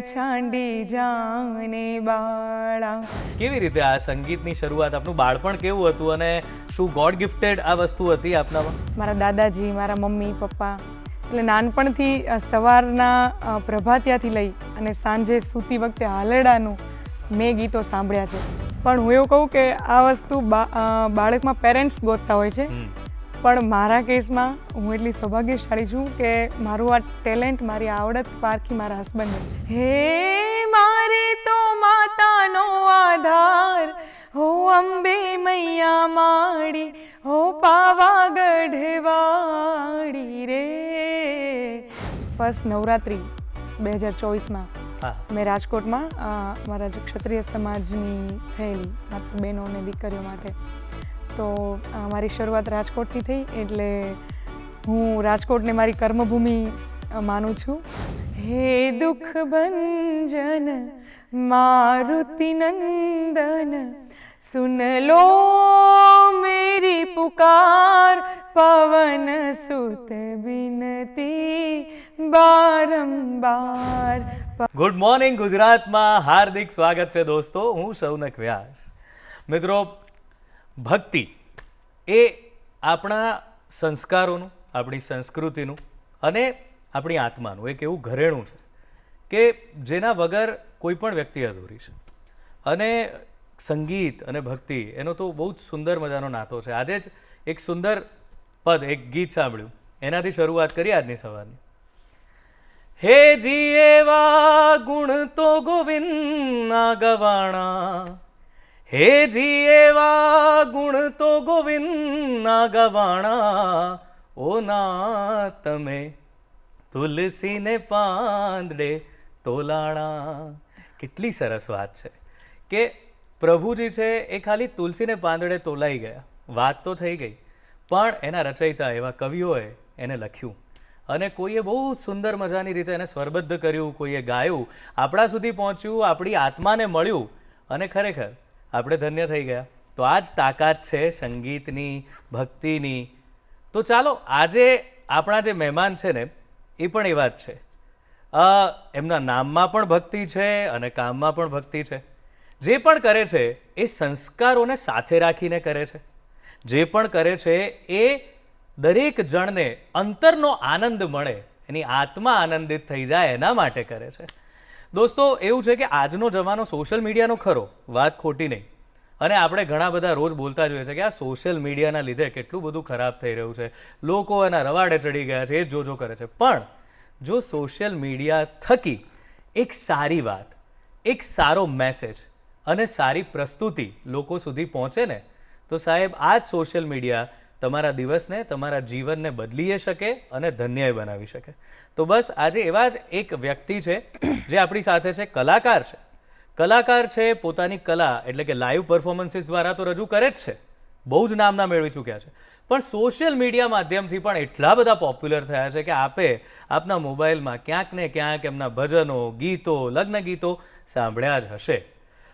છાંડી જાને બાળા. કેવી રીતે આ સંગીતની શરૂઆત, આપનું બાળપણ કેવું હતું અને શું ગોડ ગિફ્ટેડ આ વસ્તુ હતી આપનામાં? મારા દાદાજી, મારા મમ્મી પપ્પા, એટલે નાનપણથી સવારના પ્રભાતિયાથી લઈ અને સાંજે સૂતી વખતે હાલરડાનું મેં ગીતો સાંભળ્યા છે. પણ હું એવું કહું કે આ વસ્તુ બાળકમાં પેરેન્ટ્સ ગોતતા હોય છે, પણ મારા કેસમાં હું એટલી સૌભાગ્યશાળી છું કે મારું આ ટેલેન્ટ, મારી આવડત પારખી મારા હસબન્ડે. હે મારે તો માતાનો આધાર, હો અંબે મૈયા માડી, હો પાવાગઢ વાડી રે. ફર્સ્ટ નવરાત્રિ 2024માં મેં રાજકોટમાં મારા જે ક્ષત્રિય સમાજની થયેલી માત્ર બહેનો અને દીકરીઓ માટે, તો મારી શરૂઆત રાજકોટથી થઈ, એટલે હું રાજકોટને મારી કર્મભૂમિ માનું છું. હે દુઃખ ભંજન મારુતિ નંદન, સુન લો મેરી પુકાર, પવન સુત બિનતી બારંબાર. ગુડ મોર્નિંગ ગુજરાતમાં હાર્દિક સ્વાગત છે દોસ્તો, હું શૌનક વ્યાસ. મિત્રો, ભક્તિ એ આપણા સંસ્કારોનું, આપણી સંસ્કૃતિનું અને આપણી આત્માનું એક એવું ઘરેણું છે કે જેના વગર કોઈ પણ વ્યક્તિ અધૂરી છે. અને સંગીત અને ભક્તિ એનો તો બહુ જ સુંદર મજાનો નાતો છે. આજે જ એક સુંદર પદ, એક ગીત સાંભળ્યું, એનાથી શરૂઆત કરી આજની સવારની. હે જી એવા ગુણ તો ગોવિંદના ગવાણા, હે જી એવા ગુણ તો ગોવિંદના ગવાણા, ઓ ના તમે તુલસીને પાંદડે તોલાણા. કેટલી સરસ વાત છે કે પ્રભુજી છે એ ખાલી તુલસીને પાંદડે તોલાઈ ગયા, વાત તો થઈ ગઈ, પણ એના રચયિતા એવા કવિઓએ એને લખ્યું અને કોઈએ બહુ સુંદર મજાની રીતે એને સ્વરબદ્ધ કર્યું, કોઈએ ગાયું, આપણા સુધી પહોંચ્યું, આપણી આત્માને મળ્યું અને ખરેખર આપણે ધન્ય થઈ ગયા. તો આ જ તાકાત છે સંગીતની, ભક્તિની. તો ચાલો આજે આપણા જે મહેમાન છે ને એ પણ એવા જ છે. એમના નામમાં પણ ભક્તિ છે અને કામમાં પણ ભક્તિ છે. જે પણ કરે છે એ સંસ્કારોને સાથે રાખીને કરે છે. જે પણ કરે છે એ દરેક જણને અંતરનો આનંદ મળે, એની આત્મા આનંદિત થઈ જાય એના માટે કરે છે. દોસ્તો, એવું છે કે આજનો જમાનો સોશિયલ મીડિયાનો ખરો, વાત ખોટી નહીં. અને આપણે ઘણા બધા રોજ બોલતા જોઈએ છે કે આ સોશિયલ મીડિયાના લીધે કેટલું બધું ખરાબ થઈ રહ્યું છે, લોકો એના રવાડે ચડી ગયા છે, એ જ જોજો કરે છે. પણ જો સોશિયલ મીડિયા થકી એક સારી વાત, એક સારો મેસેજ અને સારી પ્રસ્તુતિ લોકો સુધી પહોંચે ને, તો સાહેબ આ જ સોશિયલ મીડિયા તમારા દિવસને, તમારા જીવનને બદલી શકે અને ધન્ય બનાવી શકે. તો બસ આજે એવા જ એક વ્યક્તિ છે જે આપણી સાથે છે, કલાકાર છે. કલાકાર છે, પોતાની કલા એટલે કે લાઈવ પરફોર્મન્સીસ દ્વારા તો રજૂ કરે જ છે, બહુ જ નામના મેળવી ચૂક્યા છે, પણ સોશિયલ મીડિયા માધ્યમથી પણ એટલા બધા પોપ્યુલર થયા છે કે આપના મોબાઈલમાં ક્યાંક ને ક્યાંક એમના ભજનો, ગીતો, લગ્ન ગીતો સાંભળ્યા જ હશે.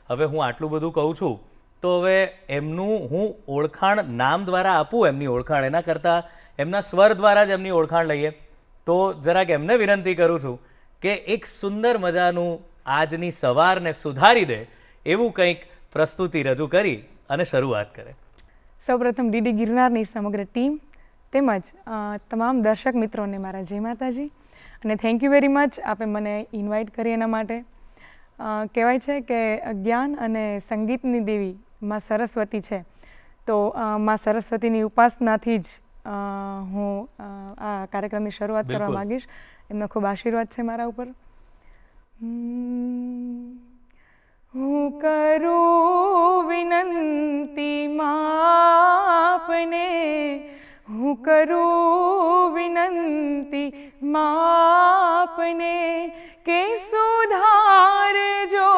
હવે હું આટલું બધું કહું છું તો હવે એમનું હું ઓળખાણ નામ દ્વારા આપું, એમની ઓળખાણ, એના કરતાં એમના સ્વર દ્વારા જ એમની ઓળખાણ લઈએ. તો જરાક એમને વિનંતી કરું છું કે એક સુંદર મજાનું આજની સવારને સુધારી દે એવું કંઈક પ્રસ્તુતિ રજૂ કરી અને શરૂઆત કરે. સૌપ્રથમ ડીડી ગિરનારની સમગ્ર ટીમ તેમજ તમામ દર્શક મિત્રોને મારા જય માતાજી, અને થેન્ક યુ વેરી મચ આપે મને ઇન્વાઇટ કરી એના માટે. કહેવાય છે કે જ્ઞાન અને સંગીતની દેવી માં સરસ્વતી છે, તો માં સરસ્વતીની ઉપાસનાથી જ હું આ કાર્યક્રમની શરૂઆત કરવા માગીશ. એમનો ખૂબ આશીર્વાદ છે મારા ઉપર. હું કરું વિનંતી માપને, હું કરું વિનંતી માપને કે સુધારજો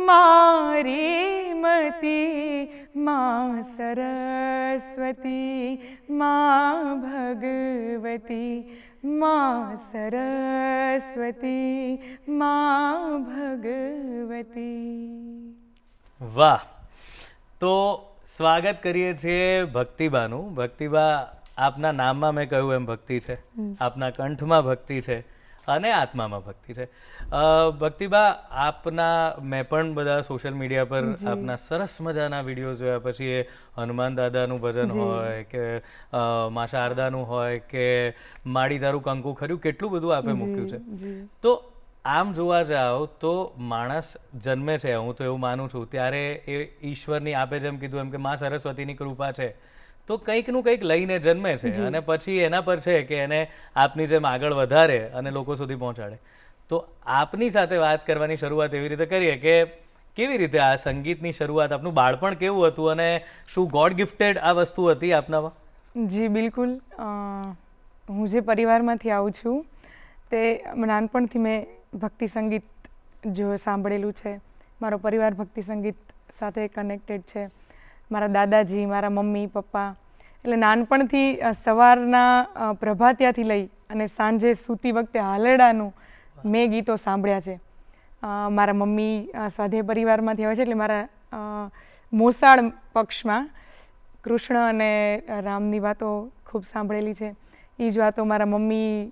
મારી મતી, માં સરસ્વતી, માં ભગવતી, માં સરસ્વતી, માં ભગવતી. વાહ! તો સ્વાગત કરીએ છીએ ભક્તિબાનું. ભક્તિબા, આપના નામમાં મેં કહ્યું એમ ભક્તિ છે, આપના કંઠમાં ભક્તિ છે અને આત્મામાં ભક્તિ છે. ભક્તિબા, આપના મેં પણ બધા સોશિયલ મીડિયા પર આપના સરસ મજાના વિડીયો જોયા. પછી એ હનુમાન દાદાનું ભજન હોય કે મા શારદાનું હોય કે માડી તારું કંકુ ખર્યું, કેટલું બધું આપે મૂક્યું છે. તો આમ જોવા જાઓ તો માણસ જન્મે છે, હું તો એવું માનું છું, ત્યારે એ ઈશ્વરની આપે જેમ કીધું એમ કે મા સરસ્વતીની કૃપા છે, તો કંઈકનું કંઈક લઈને જન્મે છે અને પછી એના પર છે કે એને આપની જેમ આગળ વધારે અને લોકો સુધી પહોંચાડે. તો આપની સાથે વાત કરવાની શરૂઆત એવી રીતે કરીએ કે કેવી રીતે આ સંગીતની શરૂઆત, આપનું બાળપણ કેવું હતું અને શું ગોડ ગિફ્ટેડ આ વસ્તુ હતી આપનામાં? જી બિલકુલ. હું જે પરિવારમાંથી આવું છું તે નાનપણથી મેં ભક્તિ સંગીત જો સાંભળેલું છે. મારો પરિવાર ભક્તિ સંગીત સાથે કનેક્ટેડ છે. મારા દાદાજી, મારા મમ્મી પપ્પા, એટલે નાનપણથી સવારના પ્રભાતિયાથી લઈ અને સાંજે સૂતી વખતે હાલરડાનું મેં ગીતો સાંભળ્યા છે. મારા મમ્મી સ્વાધ્યાય પરિવારમાંથી આવે છે, એટલે મારા મોસાળ પક્ષમાં કૃષ્ણ અને રામની વાતો ખૂબ સાંભળેલી છે. એ જ વાતો મારા મમ્મી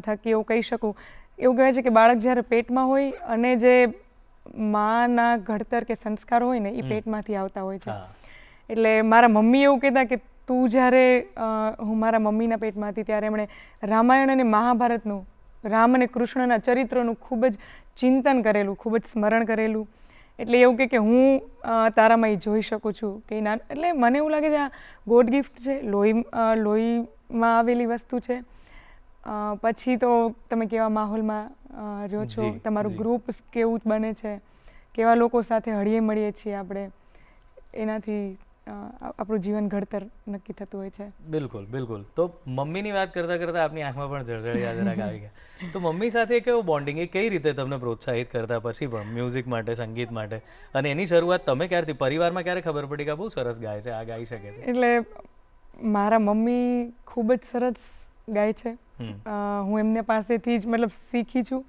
થકી એવું કહી શકું. એવું કહેવાય છે કે બાળક જ્યારે પેટમાં હોય અને જે માના ઘડતર કે સંસ્કાર હોય ને એ પેટમાંથી આવતા હોય છે. એટલે મારા મમ્મી એવું કહેતા કે તું જ્યારે હું મારા મમ્મીના પેટમાં હતી ત્યારે એમણે રામાયણ અને મહાભારતનું, રામ અને કૃષ્ણના ચરિત્રોનું ખૂબ જ ચિંતન કરેલું, ખૂબ જ સ્મરણ કરેલું. એટલે એવું કે હું તારામાં એ જોઈ શકું છું કે એટલે મને એવું લાગે છે આ ગોડ ગિફ્ટ છે, લોહીમાં આવેલી વસ્તુ છે. પછી તો તમે કેવા માહોલમાં રહ્યો છો, તમારું ગ્રુપ કેવું બને છે, કેવા લોકો સાથે હળીએ મળીએ છીએ આપણે, એનાથી આપણું જીવન ઘડતર નક્કી થતું હોય છે. બિલકુલ બિલકુલ. તો મમ્મીની વાત કરતાં કરતાં આપની આંખમાં પણ જળજળિયા જરાક આવી ગયા. તો મમ્મી સાથે કેવું બોન્ડિંગ, એ કઈ રીતે તમને પ્રોત્સાહિત કરતા પછી પણ મ્યુઝિક માટે, સંગીત માટે? અને એની શરૂઆત તમે ક્યારથી, પરિવારમાં ક્યારે ખબર પડી કે બહુ સરસ ગાય છે, આ ગાઈ શકે છે? એટલે મારા મમ્મી ખૂબ જ સરસ ગાય છે. હું એમને પાસેથી જ મતલબ શીખી છું.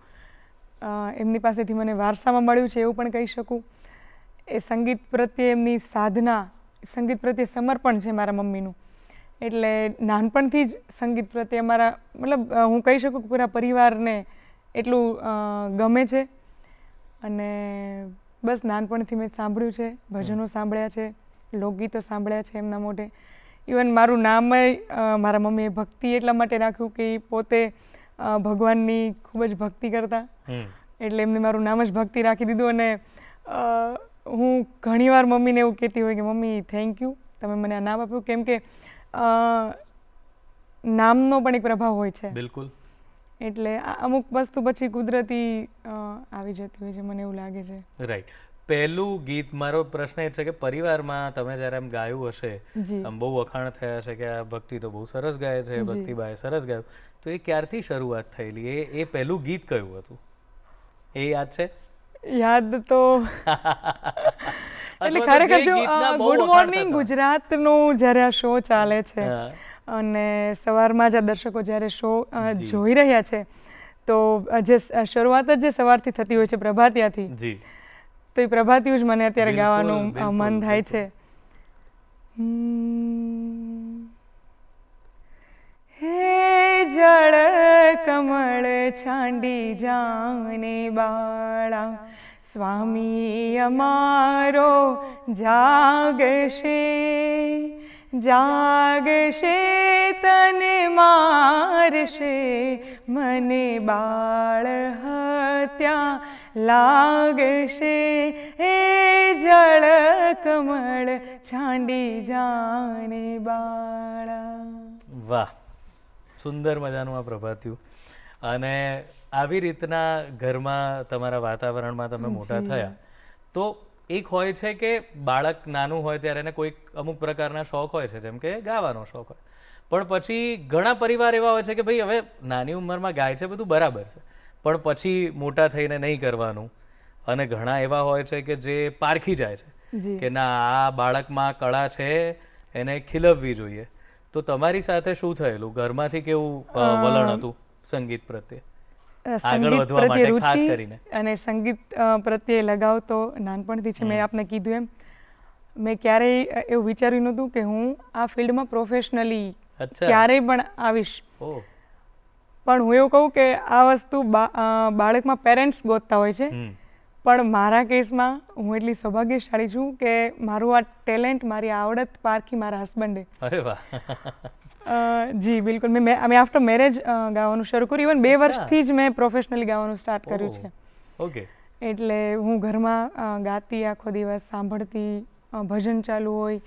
એમની પાસેથી મને વારસામાં મળ્યું છે એવું પણ કહી શકું. એ સંગીત પ્રત્યે એમની સાધના, સંગીત પ્રત્યે સમર્પણ છે મારા મમ્મીનું. એટલે નાનપણથી જ સંગીત પ્રત્યે અમારા મતલબ હું કહી શકું કે પૂરા પરિવારને એટલું ગમે છે. અને બસ નાનપણથી મેં સાંભળ્યું છે, ભજનો સાંભળ્યા છે, લોકગીતો સાંભળ્યા છે એમના મોઢે. ઇવન મારું નામ મારા મમ્મીએ ભક્તિ એટલા માટે રાખ્યું કે એ પોતે ભગવાનની ખૂબ જ ભક્તિ કરતા, એટલે એમને મારું નામ જ ભક્તિ રાખી દીધું. અને હું ઘણીવાર મમ્મીને એવું કહેતી હોય કે મમ્મી થેન્ક યુ, તમે મને આ નામ આપ્યું, કેમ કે નામનો પણ એક પ્રભાવ હોય છે. બિલકુલ. એટલે અમુક વસ્તુ પછી કુદરતી આવી જતી હોય છે, મને એવું લાગે છે. રાઈટ. પહેલું ગીત, મારો પ્રશ્ન એ છે કે પરિવારમાં તમે જ્યારે આમ ગાયું હશે, આમ બહુ વખાણ થયા છે કે આ ભક્તિ તો બહુ સરસ ગાય છે, ભક્તિબાએ સરસ ગાયું, તો એ ક્યારથી શરૂઆત થયેલી? એ પહેલું ગીત કયું હતું એ યાદ છે? યાદ તો એટલે ખરેખર જો ગુડ મોર્નિંગ ગુજરાતનું જ્યારે આ શો ચાલે છે અને સવારમાં જ આ દર્શકો જ્યારે શો જોઈ રહ્યા છે, તો જે શરૂઆત જ જે સવારથી થતી હોય છે પ્રભાતિયાથી, તો એ પ્રભાતિયું જ મને અત્યારે ગાવાનું મન થાય છે. હે જળ કમળ છાંડી જાને બાળા, સ્વામી અમારો જાગશે, જાગશે તને મારશે, મને બાળ હત્યા લાગશે. હે જળ કમળ છાંડી જાને બાળા. વાહ, સુંદર મજાનું આ પ્રભાત્યું. અને આવી રીતના ઘરમાં, તમારા વાતાવરણમાં તમે મોટા થયા, તો એક હોય છે કે બાળક નાનું હોય ત્યારે એને કોઈક અમુક પ્રકારના શોખ હોય છે, જેમ કે ગાવાનો શોખ હોય, પણ પછી ઘણા પરિવાર એવા હોય છે કે ભાઈ હવે નાની ઉંમરમાં ગાય છે, બધું બરાબર છે, પણ પછી મોટા થઈને નહીં કરવાનું. અને ઘણા એવા હોય છે કે જે પારખી જાય છે કે ના, આ બાળકમાં કળા છે, એને ખીલવવી જોઈએ. તો તમારી સાથે શું થયેલું? ઘરમાંથી કેવું વલણ હતું સંગીત પ્રત્યે આગળ વધવા માટે ખાસ કરીને? અને સંગીત પ્રત્યે લગાવ તો નાનપણથી છે. મેં આપને કીધું એમ, મેં ક્યારેય એવું વિચાર્યું નહોતું કે હું આ ફિલ્ડમાં પ્રોફેશનલી ક્યારેય પણ આવીશ. પણ હું એવું કહું કે આ વસ્તુ બાળકમાં પેરેન્ટ્સ ગોતતા હોય છે, પણ મારા કેસમાં હું એટલી સૌભાગ્યશાળી છું કે મારું આ ટેલેન્ટ, મારી આવડત પારખી મારા હસબન્ડે. અરે વાહ. જી બિલકુલ. મેં આફ્ટર મેરેજ ગાવાનું શરૂ કર્યું. ઇવન 2 વર્ષથી જ મેં પ્રોફેશનલી ગાવાનું સ્ટાર્ટ કર્યું છે. ઓકે. એટલે હું ઘરમાં ગાતી, આખો દિવસ સાંભળતી, ભજન ચાલુ હોય,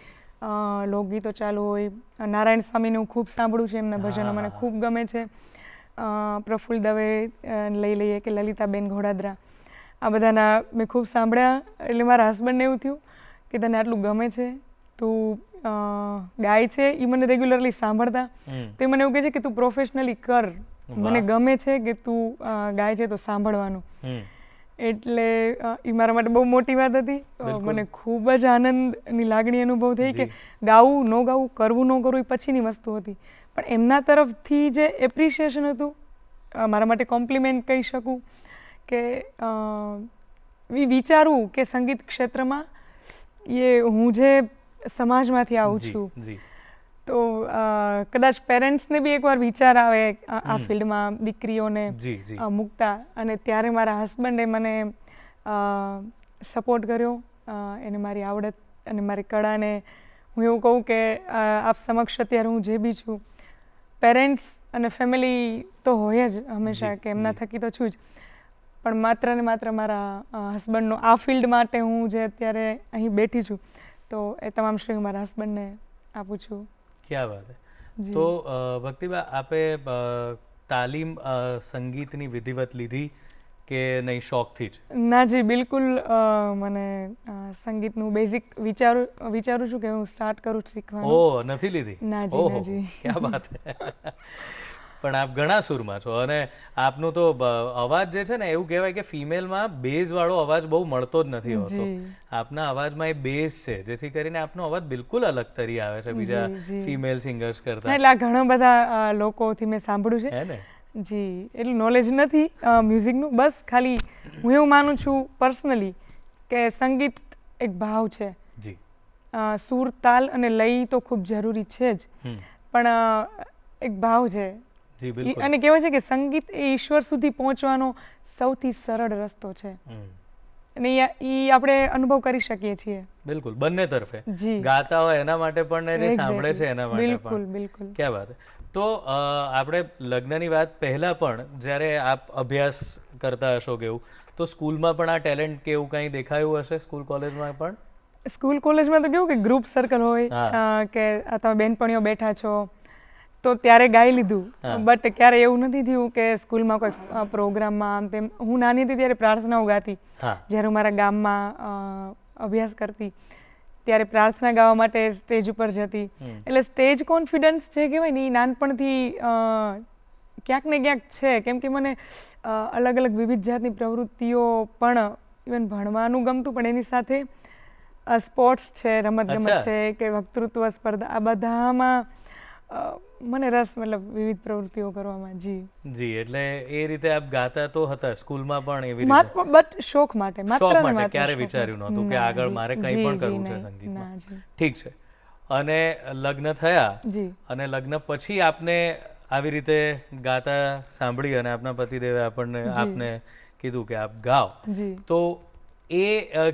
લોકગીતો ચાલુ હોય. નારાયણ સ્વામીને હું ખૂબ સાંભળું છું, એમના ભજનો મને ખૂબ ગમે છે. પ્રફુલ્લ દવે લઈ લઈએ કે લલિતાબેન ઘોડાદરા, આ બધાના મેં ખૂબ સાંભળ્યા. એટલે મારા હસબન્ડને એવું થયું કે તને આટલું ગમે છે, તું ગાય છે, એ મને રેગ્યુલરલી સાંભળતા. તો એ મને એવું કહે છે કે તું પ્રોફેશનલી કર, મને ગમે છે કે તું ગાય છે તો સાંભળવાનું. એટલે એ મારા માટે બહુ મોટી વાત હતી. મને ખૂબ જ આનંદની લાગણી અનુભવ થઈ કે ગાવું ન ગાવું, કરવું ન કરવું એ પછીની વસ્તુ હતી, પણ એમના તરફથી જે એપ્રિશિએશન હતું, મારા માટે કોમ્પ્લિમેન્ટ કહી શકું કે વિચારવું કે સંગીત ક્ષેત્રમાં હું જે સમાજમાંથી આવું છું, તો કદાચ પેરેન્ટ્સને બી એકવાર વિચાર આવે આ ફિલ્ડમાં દીકરીઓને મૂકતા, અને ત્યારે મારા હસબન્ડે મને સપોર્ટ કર્યો. એને મારી આવડત અને મારી કળાને હું એવું કહું કે આપ સમક્ષ અત્યારે હું જે બી છું, પેરેન્ટ્સ અને ફેમિલી તો હોય જ હંમેશા, કે એમના થકી તો છું જ, પણ માત્ર ને માત્ર મારા હસબન્ડનો આ ફિલ્ડ માટે હું જે અત્યારે અહીં બેઠી છું, તો એ તમામ શ્રેય મારા હસબન્ડને આપું છું. ક્યાં વાત હે. તો ભક્તિબા, આપે તાલીમ સંગીતની વિધિવત લીધી કે નહીં, શોખથી જ? ના જી, બિલકુલ. મને સંગીતનું બેઝિક વિચારું છું કે હું સ્ટાર્ટ કરું શીખવાનું. ઓહ, નથી લીધી? ના જી, ના જી. ક્યાં વાત હે. પણ આપ ઘણા સુરમાં છો, અને આપનું તો અવાજ જે છે ને, એવું કહેવાય કે ફિમેલમાં બેઝ વાળો અવાજ બહુ મળતો જ નથી હોતો. આપના અવાજમાં એ બેઝ છે, જેથી કરીને આપનો અવાજ બિલકુલ અલગ તરી આવે છે બીજા ફિમેલ સિંગર્સ કરતા. એટલે આ ઘણા બધા લોકોથી મેં સાંભળ્યું છે. હે ને? જી, એટલું નોલેજ નથી મ્યુઝિકનું. બસ ખાલી હું એવું માનું છું પર્સનલી કે સંગીત એક ભાવ છે. જી. સૂર, તાલ અને લય તો ખૂબ જરૂરી છે જ, પણ એક ભાવ છે. અને કહેવાય છે કે સંગીત એ ઈશ્વર સુધી પહોંચવાનો સૌથી સરળ રસ્તો છે, અને એ આપણે અનુભવ કરી શકીએ છીએ. બિલકુલ, બંને તરફે. ગાતા હોય એના માટે પણ, જે સાંભળે છે એના માટે પણ. બિલકુલ, બિલકુલ. ક્યાં વાત. તો આપણે લગ્નની વાત પહેલા પણ, જ્યારે આપ અભ્યાસ કરતા હશો કે એવું, તો સ્કૂલમાં પણ આ ટેલેન્ટ કે એવું કંઈ દેખાયું હશે? સ્કૂલ કોલેજમાં પણ? સ્કૂલ કોલેજમાં તો કેવું કે ગ્રુપ સર્કલ હોય, કે તમે બેનપણીઓ બેઠા છો તો ત્યારે ગાઈ લીધું, બટ ક્યારે એવું નથી થયું કે સ્કૂલમાં કોઈ પ્રોગ્રામમાં આમ તેમ. હું નાની હતી ત્યારે પ્રાર્થનાઓ ગાતી. જ્યારે હું મારા ગામમાં અભ્યાસ કરતી ત્યારે પ્રાર્થના ગાવા માટે સ્ટેજ ઉપર જતી. એટલે સ્ટેજ કોન્ફિડન્સ જે કહેવાય ને, એ નાનપણથી ક્યાંક ને ક્યાંક છે, કેમ કે મને અલગ અલગ વિવિધ જાતની પ્રવૃત્તિઓ પણ, ઇવન ભણવાનું ગમતું, પણ એની સાથે સ્પોર્ટ્સ છે, રમતગમત છે કે વક્તૃત્વ સ્પર્ધા, આ બધામાં મને રસ, મતલબ વિવિધ પ્રવૃત્તિઓ કરવામાં. જી. એટલે એ રીતે આપ ગાતા તો હતા સ્કૂલમાં પણ એવી રીતે? બટ શોખ માટે, શોખ માટે. ક્યારે વિચાર્યું નહોતું કે આગળ મારે કંઈ પણ કરવું છે સંગીતમાં? ઠીક છે. અને લગ્ન થયા, અને લગ્ન પછી આપને આવી રીતે ગાતા સાંભળી, અને આપના પતિદેવે આપને કીધું કે આપ ગાઓ, તો એ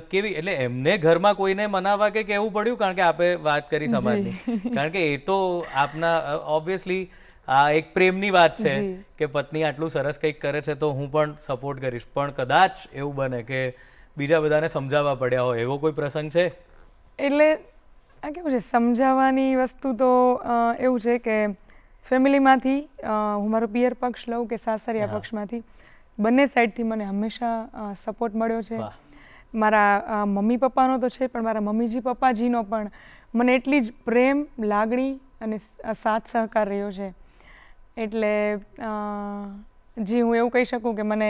કેવી, એટલે એમને ઘરમાં કોઈને મનાવવા કે કહેવું પડ્યું? કારણ કે આપે વાત કરી સમાજની, કારણ કે એ તો આપના ઓબ્વિયસલી આ એક પ્રેમની વાત છે કે પત્ની આટલું સરસ કંઈક કરે છે તો હું પણ સપોર્ટ કરીશ, પણ કદાચ એવું બને કે બીજા બધાને સમજાવવા પડ્યા હોય, એવો કોઈ પ્રસંગ છે? એટલે આ કેવું છે, સમજાવવાની વસ્તુ તો એવું છે કે ફેમિલીમાંથી, હું મારો પિયર પક્ષ લઉં કે સાસરિયા પક્ષમાંથી, બંને સાઈડથી મને હંમેશા સપોર્ટ મળ્યો છે. મારા મમ્મી પપ્પાનો તો છે, પણ મારા મમ્મીજી પપ્પાજીનો પણ મને એટલી જ પ્રેમ, લાગણી અને સાથ સહકાર રહ્યો છે. એટલે જી, હું એવું કહી શકું કે મને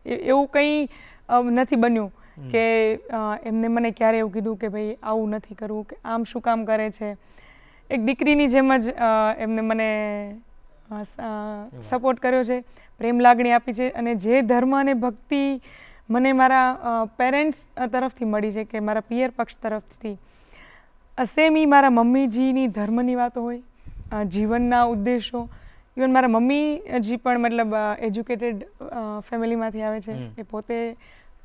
એવું કંઈ નથી બન્યું કે એમને મને ક્યારે એવું કીધું કે ભાઈ આવું નથી કરવું, કે આમ શું કામ કરે છે. એક દીકરીની જેમ જ એમને મને સપોર્ટ કર્યો છે, પ્રેમ લાગણી આપી છે. અને જે ધર્મ અને ભક્તિ મને મારા પેરેન્ટ્સ તરફથી મળી છે, કે મારા પિયર પક્ષ તરફથી, સેમ એ મારા મમ્મીજીની ધર્મની વાતો હોય, જીવનના ઉદ્દેશો, ઇવન મારા મમ્મી હજી પણ મતલબ એજ્યુકેટેડ ફેમિલીમાંથી આવે છે, એ પોતે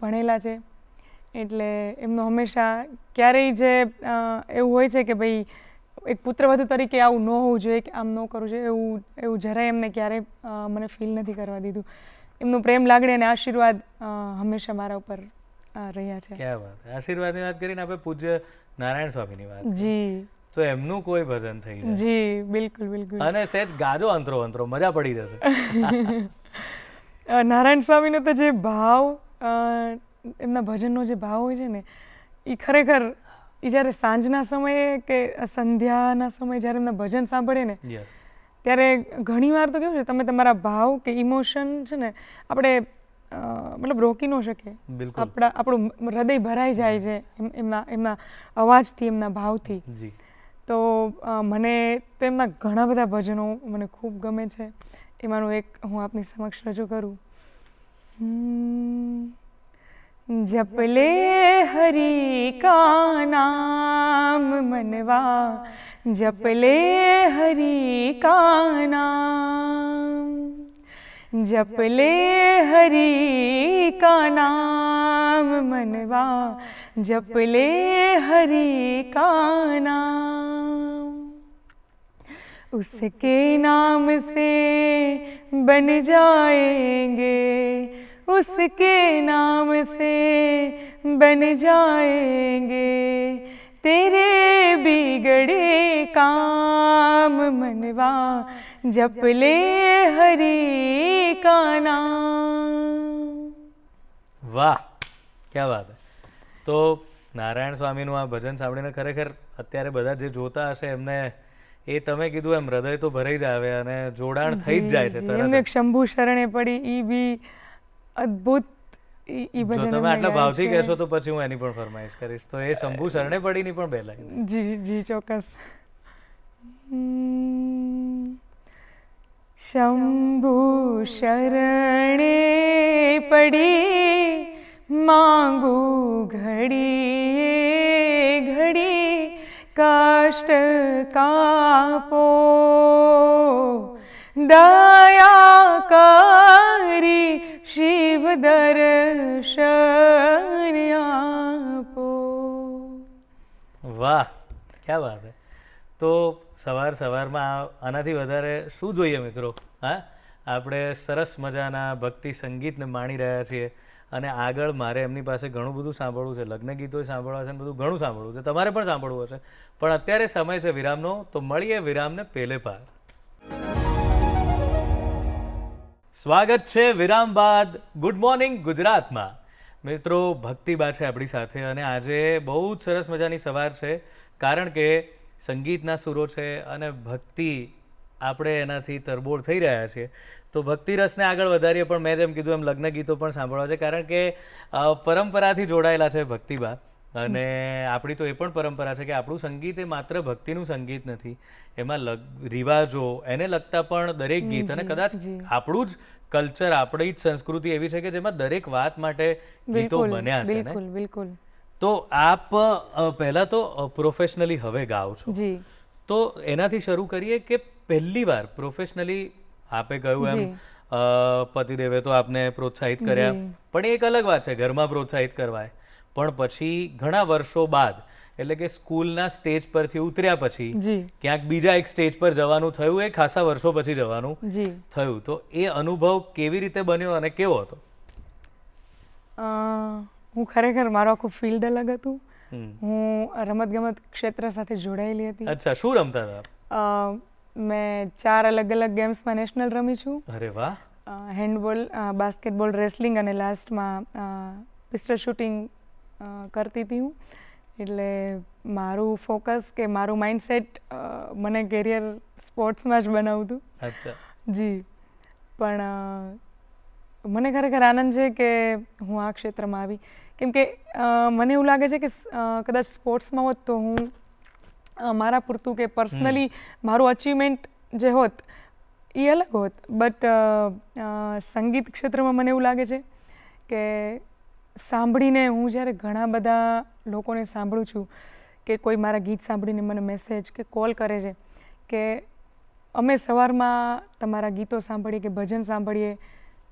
ભણેલા છે, એટલે એમનો હંમેશા ક્યારેય જે એવું હોય છે કે ભાઈ એક પુત્રવધુ તરીકે આવું ન હોવું જોઈએ, કે આમ ન કરવું જોઈએ, એવું જરાય એમને ક્યારેય મને ફીલ નથી કરવા દીધું. એમનું પ્રેમ, લાગણી અને આશીર્વાદ હંમેશા મારા ઉપર રહ્યા છે. ક્યાં વાત! આશીર્વાદની વાત કરીને આપણે પૂજ્ય નારાયણ સ્વામીની વાત જી, તો એમનું કોઈ ભજન થઈ જાય. જી, બિલકુલ બિલકુલ. અને સહેજ ગાજો અંતરો અંતરો, મજા પડી જશે. નારાયણ સ્વામીનો તો જે ભાવ, એમના ભજનનો જે ભાવ હોય છે ને, એ ખરેખર એ જ્યારે સાંજના સમયે કે સંધ્યાના સમયે જ્યારે એમના ભજન સાંભળીએ ને, યસ, ત્યારે ઘણીવાર તો કેવું છે, તમે તમારા ભાવ કે ઇમોશન છે ને આપણે મતલબ રોકી ન શકીએ. બિલકુલ. આપણું હૃદય ભરાઈ જાય છે એમના અવાજથી, એમના ભાવથી. જી. તો મને તો એમના ઘણા બધા ભજનો મને ખૂબ ગમે છે. એમાંનું એક હું આપની સમક્ષ રજૂ કરું. जप ले हरि का नाम मनवा, जप ले हरि का नाम, जप ले हरि का नाम मनवा, जप ले हरि का नाम, उसके नाम से बन जाएंगे, उसके नाम से बन जाएंगे तेरे बिगड़े काम मनवा, जप ले हरि का नाम. વાહ, ક્યા વાત હે. તો નારાયણ સ્વામીનું આ ભજન સાંભળીને ખરેખર અત્યારે બધા જે જોતા હશે એમને એ તમે કીધું એમ હૃદય તો ભરાઈ જ આવે અને જોડાણ થઈ જ જાય છે તરત. એમને એક શંભુ શરણે પડી, ઈ બી અદ્ભુત ઈ ભજન. જો તમે આટલા ભાવથી કહેશો તો પછી હું એની પણ ફરમાઈશ કરીશ. તો એ શંભુ શરણે પડીની પણ બે લાઈન. જી જી, ચોક્કસ. શંભુ શરણે પડી માંગુ ઘડી ઘડી, કષ્ટ કાપો દયા કરી, શિવ દર્શન આપો. વાહ, ક્યા વાત હે. તો સવારમાં આનાથી વધારે શું જોઈએ મિત્રો? હા, આપણે સરસ મજાના ભક્તિ સંગીતને માણી રહ્યા છીએ અને આગળ મારે એમની પાસે ઘણું બધું સાંભળવું છે, લગ્ન ગીતો સાંભળવા છે, બધું ઘણું સાંભળવું છે, તમારે પણ સાંભળવું હશે. પણ અત્યારે સમય છે વિરામનો, તો મળીએ વિરામને પેલે પાર. સ્વાગત છે વિરામ બાદ ગુડ મોર્નિંગ ગુજરાતમાં. મિત્રો, ભક્તિબા છે આપણી સાથે અને આજે બહુ જ સરસ મજાની સવાર છે, કારણ કે સંગીતના સુરો છે અને ભક્તિ આપણે એનાથી તરબોળ થઈ રહ્યા છીએ. તો ભક્તિ રસને આગળ વધારીએ, પણ મેં જેમ કીધું એમ લગ્ન ગીતો પણ સાંભળવા છે, કારણ કે પરંપરાથી જોડાયેલા છે ભક્તિબા. અને આપણી તો એ પણ પરંપરા છે કે આપણું સંગીત એ માત્ર ભક્તિનું સંગીત નથી, એમાં રિવાજો એને લગતા પણ દરેક ગીત, અને કદાચ આપણું જ કલ્ચર, આપણી જ સંસ્કૃતિ એવી છે કે જેમાં દરેક વાત માટે ગીતો બન્યા છે ને. બિલકુલ. તો આપ પહેલા તો પ્રોફેશનલી હવે ગાઓ છો, તો એનાથી શરૂ કરીએ કે પહેલી વાર પ્રોફેશનલી આપે કહ્યું એમ પતિદેવે તો આપને પ્રોત્સાહિત કર્યા, પણ એક અલગ વાત છે ઘરમાં પ્રોત્સાહિત કરવાય, પણ પછી ઘણા વર્ષો બાદ, એટલે કે સ્કૂલના સ્ટેજ પરથી ઉતર્યા પછી ક્યાંક બીજા એક સ્ટેજ પર જવાનું થયું, એ ખાસા વર્ષો પછી જવાનું થયું. તો એ અનુભવ કેવી રીતે બન્યો અને કેવો હતો? હું ખરેખર, મારું આખું ફિલ્ડ અલગ હતું. હું રમતગમત ક્ષેત્ર સાથે જોડાયેલી હતી. અચ્છા, શું રમતા હતા? મેં 4 અલગ અલગ ગેમ્સમાં નેશનલ રમી છું. અરે વાહ! હેન્ડબોલ, બાસ્કેટબોલ, રેસલિંગ અને લાસ્ટમાં પિસ્ટલ શૂટિંગ કરતી હતી હું. એટલે મારું ફોકસ કે મારું માઇન્ડસેટ મને કેરિયર સ્પોર્ટ્સમાં જ બનાવતું. અચ્છા. જી, પણ મને ખરેખર આનંદ છે કે હું આ ક્ષેત્રમાં આવી, કેમ કે મને એવું લાગે છે કે કદાચ સ્પોર્ટ્સમાં હોત તો હું મારા પૂરતું કે પર્સનલી મારું અચીવમેન્ટ જે હોત એ અલગ હોત, બટ સંગીત ક્ષેત્રમાં મને એવું લાગે છે કે સાંભળીને, હું જ્યારે ઘણા બધા લોકોને સાંભળું છું કે કોઈ મારા ગીત સાંભળીને મને મેસેજ કે કોલ કરે છે કે અમે સવારમાં તમારા ગીતો સાંભળીએ કે ભજન સાંભળીએ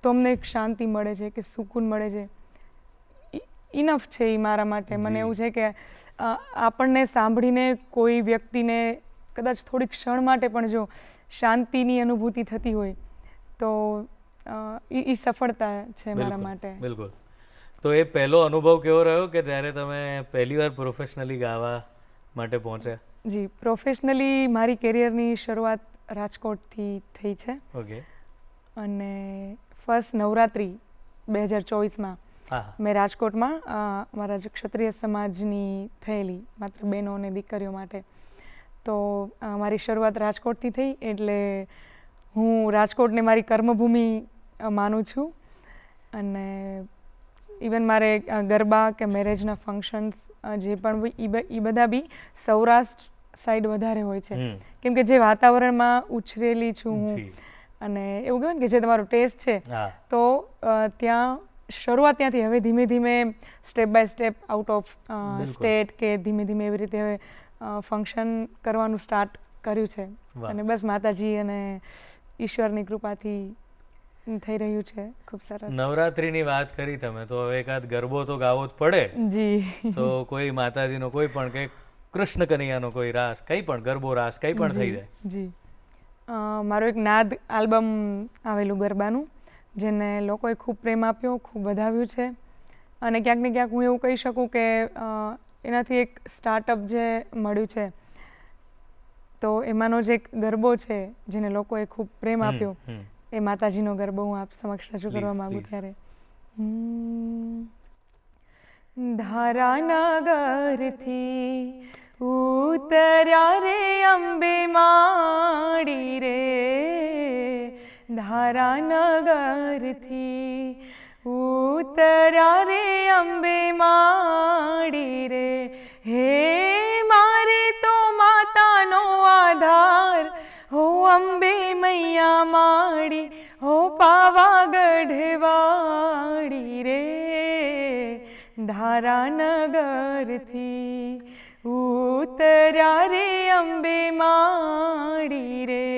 તો અમને એક શાંતિ મળે છે કે સુકૂન મળે છે. ઇનફ છે એ મારા માટે. મને એવું છે કે આપણને સાંભળીને કોઈ વ્યક્તિને કદાચ થોડીક ક્ષણ માટે પણ જો શાંતિની અનુભૂતિ થતી હોય તો એ સફળતા છે મારા માટે. બિલકુલ. તો એ પહેલો અનુભવ કેવો રહ્યો કે જ્યારે તમે પહેલીવાર પ્રોફેશનલી ગાવા માટે પહોંચ્યા? જી, પ્રોફેશનલી મારી કેરિયરની શરૂઆત રાજકોટથી થઈ છે. ઓકે. અને ફર્સ્ટ નવરાત્રિ 2024માં મેં રાજકોટમાં મારા જે ક્ષત્રિય સમાજની થયેલી માત્ર બહેનો અને દીકરીઓ માટે, તો મારી શરૂઆત રાજકોટથી થઈ. એટલે હું રાજકોટને મારી કર્મભૂમિ માનું છું. અને ઇવન મારે ગરબા કે મેરેજના ફંક્શન્સ જે પણ એ બધા બી સૌરાષ્ટ્ર સાઈડ વધારે હોય છે, કેમ કે જે વાતાવરણમાં ઉછરેલી છું હું, અને એવું કહેવાય ને કે જે તમારો ટેસ્ટ છે, તો ત્યાં શરૂઆત ત્યાંથી. હવે ધીમે ધીમે step by step out of state કે ધીમે ધીમે એવી રીતે હવે ફંક્શન કરવાનું સ્ટાર્ટ કર્યું છે. અને બસ માતાજી અને ઈશ્વરની કૃપાથી થઈ રહ્યું છે. ખૂબ સરસ. નવરાત્રિની વાત કરી તમે, તો હવે એકાદ ગરબો તો ગાવો જ પડે. જી. તો કોઈ માતાજીનો કોઈ પણ કે કૃષ્ણ કનૈયાનો કોઈ રાસ, કંઈ પણ ગરબો રાસ કંઈ પણ થઈ જાય. જી. મારો એક નાદ આલ્બમ આવેલું ગરબાનું, જેને લોકોએ ખૂબ પ્રેમ આપ્યો, ખૂબ વધાવ્યું છે. અને ક્યાંક ને ક્યાંક હું એવું કહી શકું કે એનાથી એક સ્ટાર્ટઅપ જે મળ્યું છે, તો એમાંનો જે એક ગરબો છે જેને લોકોએ ખૂબ પ્રેમ આપ્યો, એ માતાજીનો ગરબો હું આપ સમક્ષ રજૂ કરવા માંગુ ત્યારે. ધારાનગરથી ઉતર્યા રે અંબે માડી રે, ધારાનગરથી ઉતર્યા રે અંબે માડી રે. હે મારે તો માતાનો આધાર, હો અંબે મૈયા માડી, હો પાવાગઢ વાડી રે. ધારાનગરથી ઉતર્યા રે અંબે માડી રે,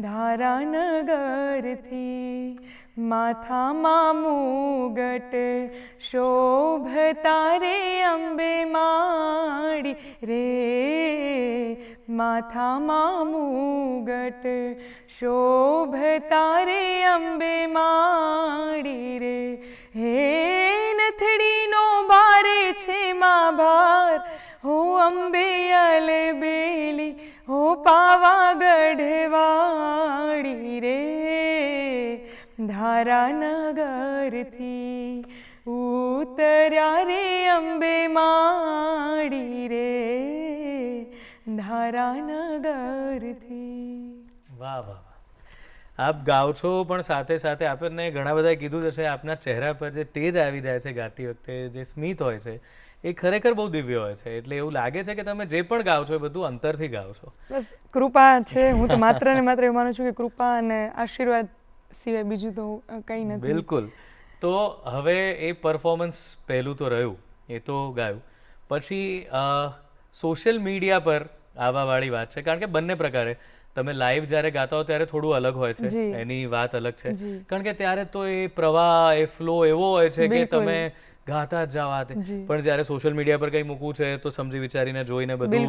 ધારાનગરથી. માથામાં મુગટ શોભતા રે અંબે માડી રે, માથામાં મુગટ શોભતા રે અંબે માડી રે. હે નથડીનો ભારે છે મા ભાર, હો અંબે અલબેલી, હો પાવાગઢ વાડી રે. ધારાનગરથી ઉતર્યા રે અંબે માડી રે, ધારાનગરથી. વાહ વાહ. આપ ગાઓ છો, પણ સાથે સાથે આપણને ઘણા બધાએ કીધું હશે આપના ચહેરા પર જે તેજ આવી જાય છે ગાતી વખતે, જે સ્મિત હોય છે, એ ખરેખર બહુ દિવ્ય હોય છે. એટલે એવું લાગે છે કે તમે જે પણ ગાઓ છો એ બધું અંતરથી ગાઓ છો. બસ કૃપા છે. હું તો માત્ર ને માત્ર એવું માનું છું કે કૃપા અને આશીર્વાદ સિવાય બીજું તો કંઈ નથી. બિલકુલ. તો હવે એ પરફોર્મન્સ પહેલું તો રહ્યું, એ તો ગાયું, પછી સોશિયલ મીડિયા પર આવવાવાળી વાત છે. કારણ કે બંને પ્રકારે તમે લાઈવ જ્યારે ગાતા હો ત્યારે થોડું અલગ હોય છે, એની વાત અલગ છે. કારણ કે ત્યારે તો એ પ્રવાહ, એ ફ્લો એવો હોય છે કે તમે ગાતા જ જાઓ. પણ જ્યારે સોશિયલ મીડિયા પર કંઈ મૂકવું છે તો સમજી વિચારીને જોઈને બધું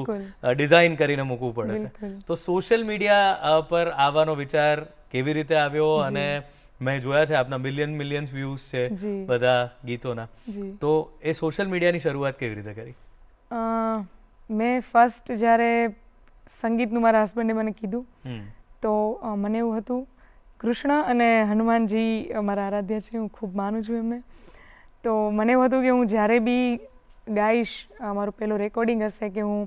ડિઝાઇન કરીને મૂકવું પડે છે. તો સોશિયલ મીડિયા પર આવવાનો વિચાર કેવી રીતે આવ્યો? અને મેં જોયા છે આપના મિલિયન્સ વ્યૂઝ છે બધા ગીતોના, તો એ સોશિયલ મીડિયાની શરૂઆત કેવી રીતે કરી? મેં ફર્સ્ટ જ્યારે સંગીતનું મારા હસબન્ડે મને કીધું, તો મને એવું હતું, કૃષ્ણ અને હનુમાનજી મારા આરાધ્ય છે, હું ખૂબ માનું છું એમને. તો મને એવું હતું કે હું જ્યારે બી ગાઈશ, મારું પહેલું રેકોર્ડિંગ હશે કે હું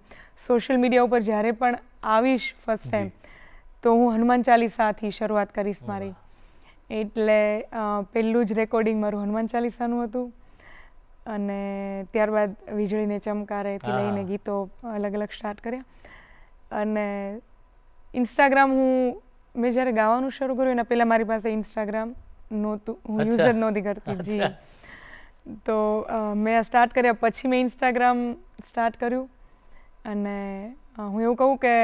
સોશિયલ મીડિયા ઉપર જ્યારે પણ આવીશ ફર્સ્ટ ટાઈમ, તો હું હનુમાન ચાલીસાથી શરૂઆત કરીશ મારી. એટલે પહેલું જ રેકોર્ડિંગ મારું હનુમાન ચાલીસાનું હતું. અને ત્યારબાદ વીજળીને ચમકારેથી લઈને ગીતો અલગ અલગ સ્ટાર્ટ કર્યા. અને ઇન્સ્ટાગ્રામ મેં જ્યારે ગાવાનું શરૂ કર્યું એના પહેલાં મારી પાસે ઇન્સ્ટાગ્રામ નહોતું, હું યુઝ જ નહોતી કરતી. જી. તો મેં આ સ્ટાર્ટ કર્યા પછી મેં ઇન્સ્ટાગ્રામ સ્ટાર્ટ કર્યું. અને હું એવું કહું કે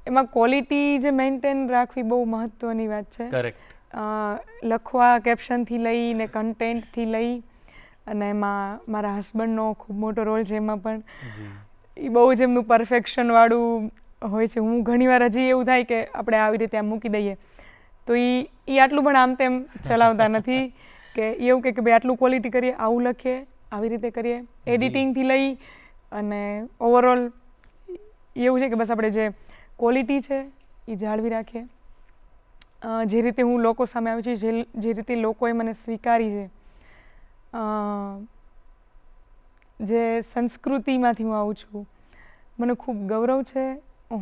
એમાં ક્વોલિટી જે મેન્ટેન રાખવી બહુ મહત્ત્વની વાત છે. કરેક્ટ. લખવા કેપ્શનથી લઈને કન્ટેન્ટથી લઈ અને એમાં મારા હસબન્ડનો ખૂબ મોટો રોલ છે એમાં પણ. એ બહુ જ એમનું પરફેક્શનવાળું હોય છે. હું ઘણીવાર હજી એવું થાય કે આપણે આવી રીતે આમ મૂકી દઈએ તો એ આટલું પણ આમ તેમ ચલાવતા નથી કે એવું કે ભાઈ આટલું ક્વોલિટી કરીએ, આવું લખીએ, આવી રીતે કરીએ. એડિટિંગથી લઈ અને ઓવરઓલ એવું છે કે બસ આપણે જે ક્વોલિટી છે એ જાળવી રાખીએ. જે રીતે હું લોકો સામે આવી છું, જે રીતે લોકોએ મને સ્વીકારી છે, જે સંસ્કૃતિમાંથી હું આવું છું, મને ખૂબ ગૌરવ છે.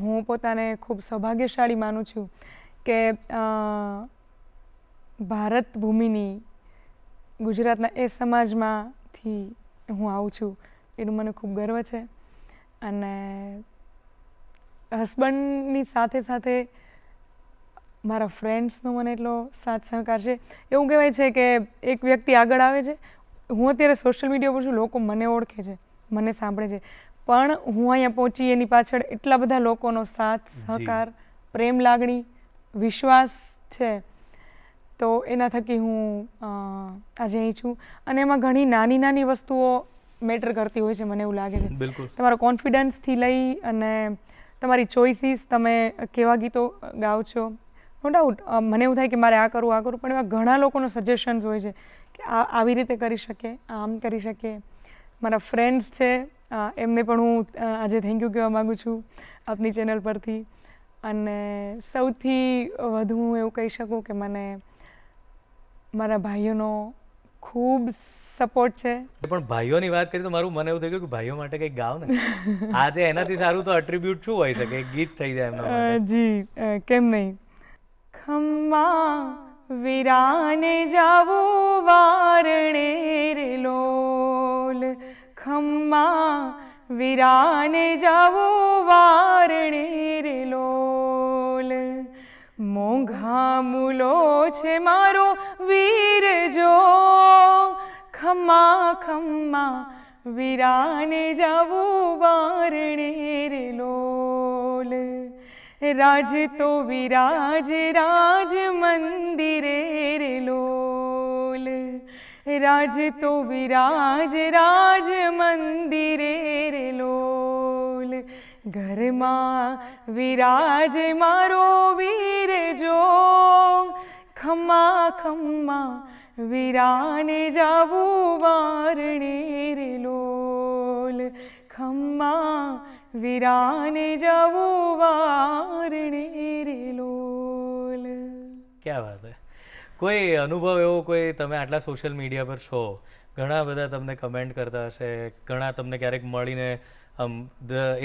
હું પોતાને ખૂબ સૌભાગ્યશાળી માનું છું કે ભારત ભૂમિની ગુજરાતના એ સમાજમાંથી હું આવું છું એનું મને ખૂબ ગર્વ છે. અને હસબન્ડની સાથે સાથે મારા ફ્રેન્ડ્સનો મને એટલો સાથ સહકાર છે. એવું કહેવાય છે કે એક વ્યક્તિ આગળ આવે છે, હું અત્યારે સોશિયલ મીડિયા પર છું, લોકો મને ઓળખે છે, મને સાંભળે છે, પણ હું અહીંયા પહોંચી એની પાછળ એટલા બધા લોકોનો સાથ સહકાર, પ્રેમ લાગણી, વિશ્વાસ છે. તો એના થકી હું આજે અહીં છું. અને એમાં ઘણી નાની નાની વસ્તુઓ મેટર કરતી હોય છે, મને એવું લાગે છે. બિલકુલ. તમારો કોન્ફિડન્સથી લઈ અને તમારી ચોઇસીસ, તમે કેવા ગીતો ગાઓ છો, નો ડાઉટ મને એવું થાય કે મારે આ કરવું, પણ એવા ઘણા લોકોનો સજેશન્સ હોય છે કે આવી રીતે કરી શકે, આમ કરી શકે. મારા ફ્રેન્ડ્સ છે, એમને પણ હું આજે થેન્ક યુ કહેવા માગું છું આપની ચેનલ પરથી. અને સૌથી વધુ હું એવું કહી શકું કે મને મારા ભાઈઓનો ખૂબ સપોર્ટ છે. પણ ભાઈઓની વાત કરી તો મને એવું થઈ ગયું કે ભાઈઓ માટે કંઈક ગાઓ ને. આજે એનાથી સારું તો એટ્રીબ્યુટ શું હોઈ શકે? ગીત થઈ જાય એમના માટે. જી, કેમ નહીં. ખમ્મા વીરાને જાવું વારણે રે લોલ, ખમ્મા વીરાને જાવું વારણે રે લોલ, મોંઘા મૂલો છે મારો વીર જો, ખમ્મા ખમ્મા વીરાને જાવું વારણે રે લોલ, રાજ તો વિરાજ રાજ મંદિરે રે લોલ, રાજ તો વિરાજ રાજ મંદિરે રે લોલ, ઘરમાં વિરાજ મારો વીર જો, ખમ્મા ખમ્મા વીરાને જાવું વારણે રે લોલ, ખમ્મા વીરાને જાવું વારણે રે લોલ. ક્યાં વાત હે. કોઈ અનુભવ એવો, કોઈ તમે આટલા સોશિયલ મીડિયા પર છો, ઘણા બધા તમને કમેન્ટ કરતા હશે, ઘણા તમને ક્યારેક મળીને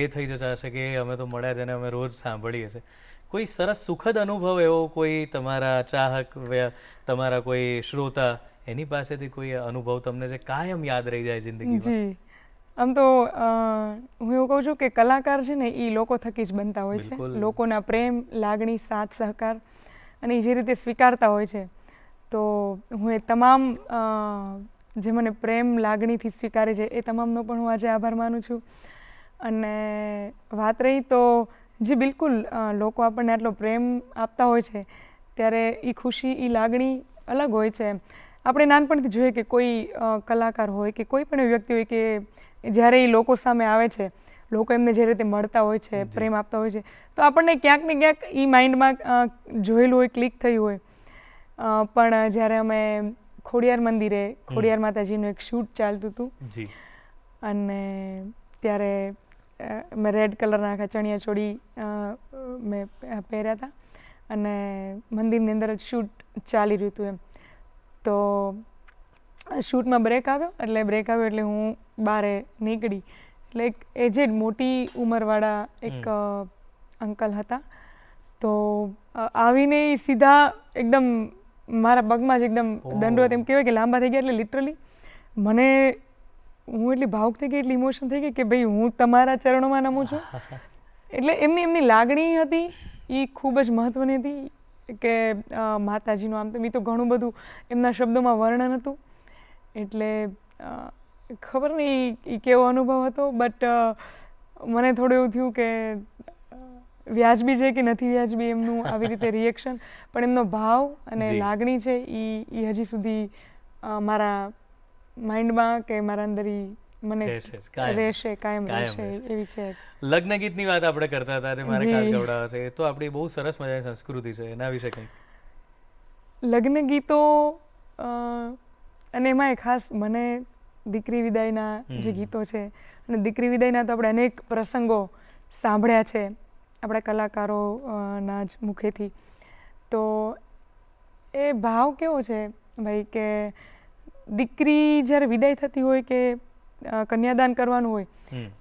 એ થઈ જતા હશે કે અમે તો મળ્યા છે ને અમે રોજ સાંભળીએ છીએ. કોઈ સરસ સુખદ અનુભવ એવો, કોઈ તમારા ચાહક, તમારા કોઈ શ્રોતા, એની પાસેથી કોઈ અનુભવ તમને જે કાયમ યાદ રહી જાય જિંદગીમાં? જી, આમ તો હું એવું કહું છું કે કલાકાર છે ને એ લોકો થકી જ બનતા હોય છે. લોકોના પ્રેમ, લાગણી, સાથ સહકાર અને જે રીતે સ્વીકારતા હોય છે. તો હું એ તમામ જે મને પ્રેમ લાગણીથી સ્વીકારે છે એ તમામનો પણ હું આજે આભાર માનું છું. અને વાત રહી તો જે બિલકુલ લોકો આપણને આટલો પ્રેમ આપતા હોય છે ત્યારે એ ખુશી, એ લાગણી અલગ હોય છે. આપણે નાનપણથી જોઈએ કે કોઈ કલાકાર હોય કે કોઈ પણ વ્યક્તિ હોય કે જ્યારે એ લોકો સામે આવે છે, લોકો એમને જે રીતે મળતા હોય છે, પ્રેમ આપતા હોય છે, તો આપણને ક્યાંક ને ક્યાંક એ માઇન્ડમાં જોયેલું હોય, ક્લિક થયું હોય. પણ જ્યારે અમે ખોડિયાર મંદિરે, ખોડિયાર માતાજીનું એક શૂટ ચાલતું હતું અને ત્યારે મેં રેડ કલરના આખા ચણિયા ચોળી મેં પહેર્યા હતા અને મંદિરની અંદર જ શૂટ ચાલી રહ્યું હતું એમ. તો શૂટમાં બ્રેક આવ્યો એટલે હું બહાર નીકળી. એટલે એક એજેડ મોટી ઉંમરવાળા એક અંકલ હતા. તો આવીને સીધા એકદમ મારા પગમાં જ એકદમ દંડવત, એમ કહેવાય કે લાંબા થઈ ગયા. એટલે લિટરલી હું એટલી ભાવુક થઈ ગઈ, એટલી ઇમોશન થઈ ગઈ કે ભાઈ હું તમારા ચરણોમાં નમું છું. એટલે એમની લાગણી હતી એ ખૂબ જ મહત્ત્વની હતી કે માતાજીનું આમ તેમ, એ તો ઘણું બધું એમના શબ્દોમાં વર્ણન હતું. એટલે ખબર નહીં એ કેવો અનુભવ હતો, બટ મને થોડું એવું થયું કે વ્યાજબી છે કે નથી વ્યાજબી એમનું આવી રીતે રિએક્શન, પણ એમનો ભાવ અને જી. લાગણી છે એ હજી સુધી મારા માઇન્ડમાં કે મારા અંદર મને રહેશે જ, કાયમ. રહેશે, કાયમ કાયમ રહેશે રહેશે. એવી છે. લગ્ન ગીતની વાત આપણે કરતા હતા, જે મારે જી. ખાસ ગવડાવે છે, એ તો આપણી બહુ સરસ મજાની સંસ્કૃતિ છે, એના વિશે કંઈક. લગ્ન ગીતો અને એમાંય ખાસ મને દીકરી વિદાયના જે ગીતો છે, અને દીકરી વિદાયના તો આપણે અનેક પ્રસંગો સાંભળ્યા છે આપણા કલાકારોના જ મુખેથી. તો એ ભાવ કેવો છે ભાઈ કે દીકરી જ્યારે વિદાય થતી હોય કે કન્યાદાન કરવાનું હોય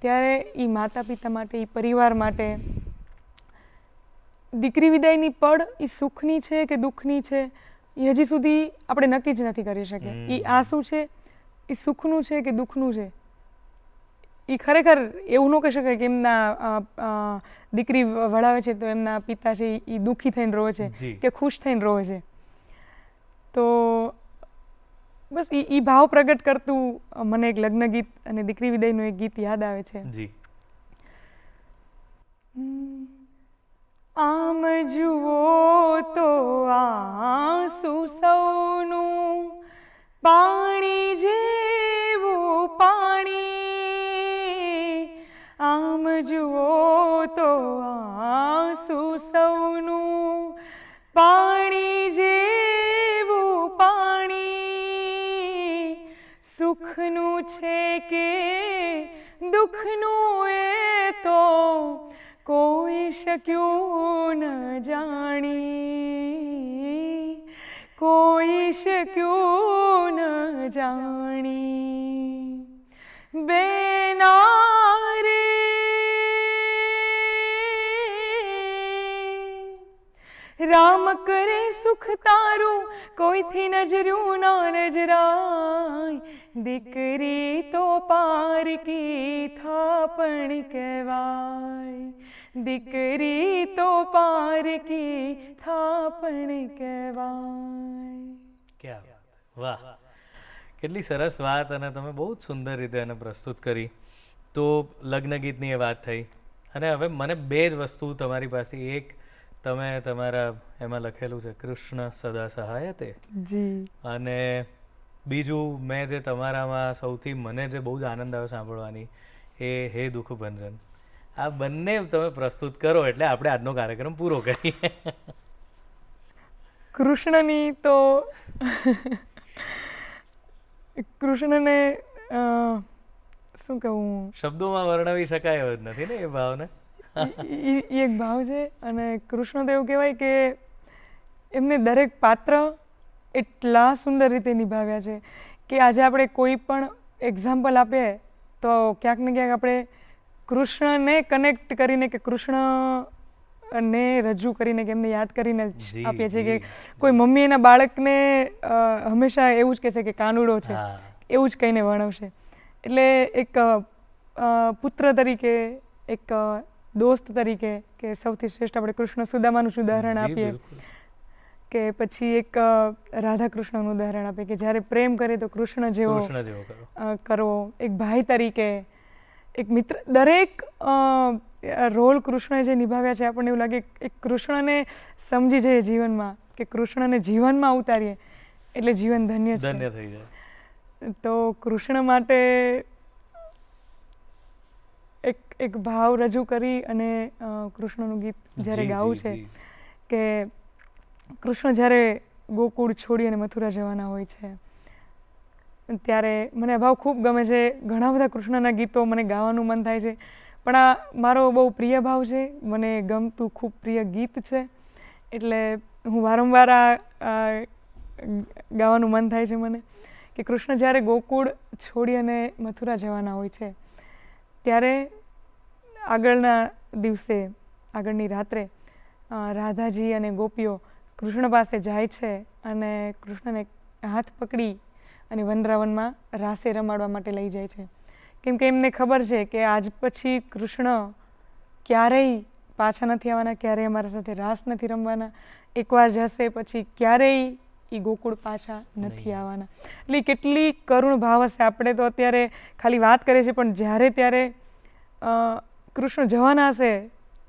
ત્યારે એ માતા પિતા માટે, એ પરિવાર માટે દીકરી વિદાયની પળ એ સુખની છે કે દુઃખની છે એ હજી સુધી આપણે નક્કી જ નથી કરી શક્યા. એ આંસુ છે એ સુખનું છે કે દુઃખનું છે એ ખરેખર એવું ન કહી શકાય કે એમના દીકરી વળાવે છે તો એમના પિતા છે એ દુઃખી થઈને રોવે છે જી. કે ખુશ થઈને રોવે છે. તો બસ એ ભાવ પ્રગટ કરતું મને એક લગ્ન ગીત અને દીકરી વિદાયનું એક ગીત યાદ આવે છે. જી. આમ જુઓ તો આંસુ સૌનું પાણી જેવું પાણી, આમ જુઓ તો આંસુ સૌનું પાણી જેવું પાણી, સુખનું છે કે દુઃખનું એ તો કોઈ શક્યું ન જાણી, કોઈ શક્યું ન જાણી. બેના રે રામ કરે સુખ તારું કોઈથી નજર્યું ના નજરાય, દીકરી તો પારકી થાપણ કહેવાય, દીકરી તો પારકી થાપણ કહેવાય. ક્યાં વાહ, કેટલી સરસ વાત, અને તમે બહુ જ સુંદર રીતે એને પ્રસ્તુત કરી. તો લગ્ન ગીતની એ વાત થઈ, અને હવે મને બે જ વસ્તુ તમારી પાસે, એક તમે તમારા એમાં લખેલું છે કૃષ્ણ સદા સહાય તે, જી, અને બીજું મેં જે તમારામાં સૌથી મને જે બહુ જ આનંદ આવે સાંભળવાની એ હે દુઃખ ભંજન. આ બંને તમે પ્રસ્તુત કરો એટલે આપણે આજનો કાર્યક્રમ પૂરો કરીએ. કૃષ્ણની તો કૃષ્ણને શું કહું, શબ્દોમાં વર્ણવી શકાય એવો જ નથી ને એ ભાવને. એ એક ભાવ છે. અને કૃષ્ણ તો એવું કહેવાય કે એમને દરેક પાત્ર એટલા સુંદર રીતે નિભાવ્યા છે કે આજે આપણે કોઈ પણ એક્ઝામ્પલ આપીએ તો ક્યાંક ને ક્યાંક આપણે કૃષ્ણને કનેક્ટ કરીને કે કૃષ્ણને રજૂ કરીને કે એમને યાદ કરીને જ આપીએ છીએ. કે કોઈ મમ્મી એના બાળકને હંમેશા એવું જ કહેશે કે કાનુડો છે, એવું જ કહીને વર્ણવશે. એટલે એક પુત્ર તરીકે, એક દોસ્ત તરીકે, કે સૌથી શ્રેષ્ઠ આપણે કૃષ્ણ સુદામાનું જ ઉદાહરણ આપીએ, કે પછી એક રાધા કૃષ્ણનું ઉદાહરણ આપીએ કે જ્યારે પ્રેમ કરે તો કૃષ્ણ જેવો કરવો, એક ભાઈ તરીકે, એક મિત્ર, દરેક રોલ કૃષ્ણએ જે નિભાવ્યા છે આપણને એવું લાગે એક કૃષ્ણને સમજી જઈએ જીવનમાં, કે કૃષ્ણને જીવનમાં ઉતારીએ એટલે જીવન ધન્ય છે. ધન્ય થઈ જાય. તો કૃષ્ણ માટે એક ભાવ રજૂ કરી અને કૃષ્ણનું ગીત જ્યારે ગાવું છે કે કૃષ્ણ જ્યારે ગોકુળ છોડી અને મથુરા જવાના હોય છે ત્યારે મને આ ભાવ ખૂબ ગમે છે. ઘણા બધા કૃષ્ણના ગીતો મને ગાવાનું મન થાય છે, પણ આ મારો બહુ પ્રિય ભાવ છે, મને ગમતું ખૂબ પ્રિય ગીત છે, એટલે હું વારંવાર આ ગાવાનું મન થાય છે મને. કે કૃષ્ણ જ્યારે ગોકુળ છોડી અને મથુરા જવાના હોય છે ત્યારે આગળના દિવસે, આગળની રાત્રે રાધાજી અને ગોપીઓ કૃષ્ણ પાસે જાય છે અને કૃષ્ણને હાથ પકડી અને વનરાવનમાં રાસે રમાડવા માટે લઈ જાય છે. કેમ કે એમને ખબર છે કે આજ પછી કૃષ્ણ ક્યારેય પાછા નથી આવવાના, ક્યારેય અમારા સાથે રાસ નથી રમવાના, એકવાર જશે પછી ક્યારેય એ ગોકુળ પાછા નથી આવવાના. એટલે કેટલી કરુણ ભાવ હશે. આપણે તો અત્યારે ખાલી વાત કરીએ છીએ, પણ જ્યારે ત્યારે કૃષ્ણ જવાના હશે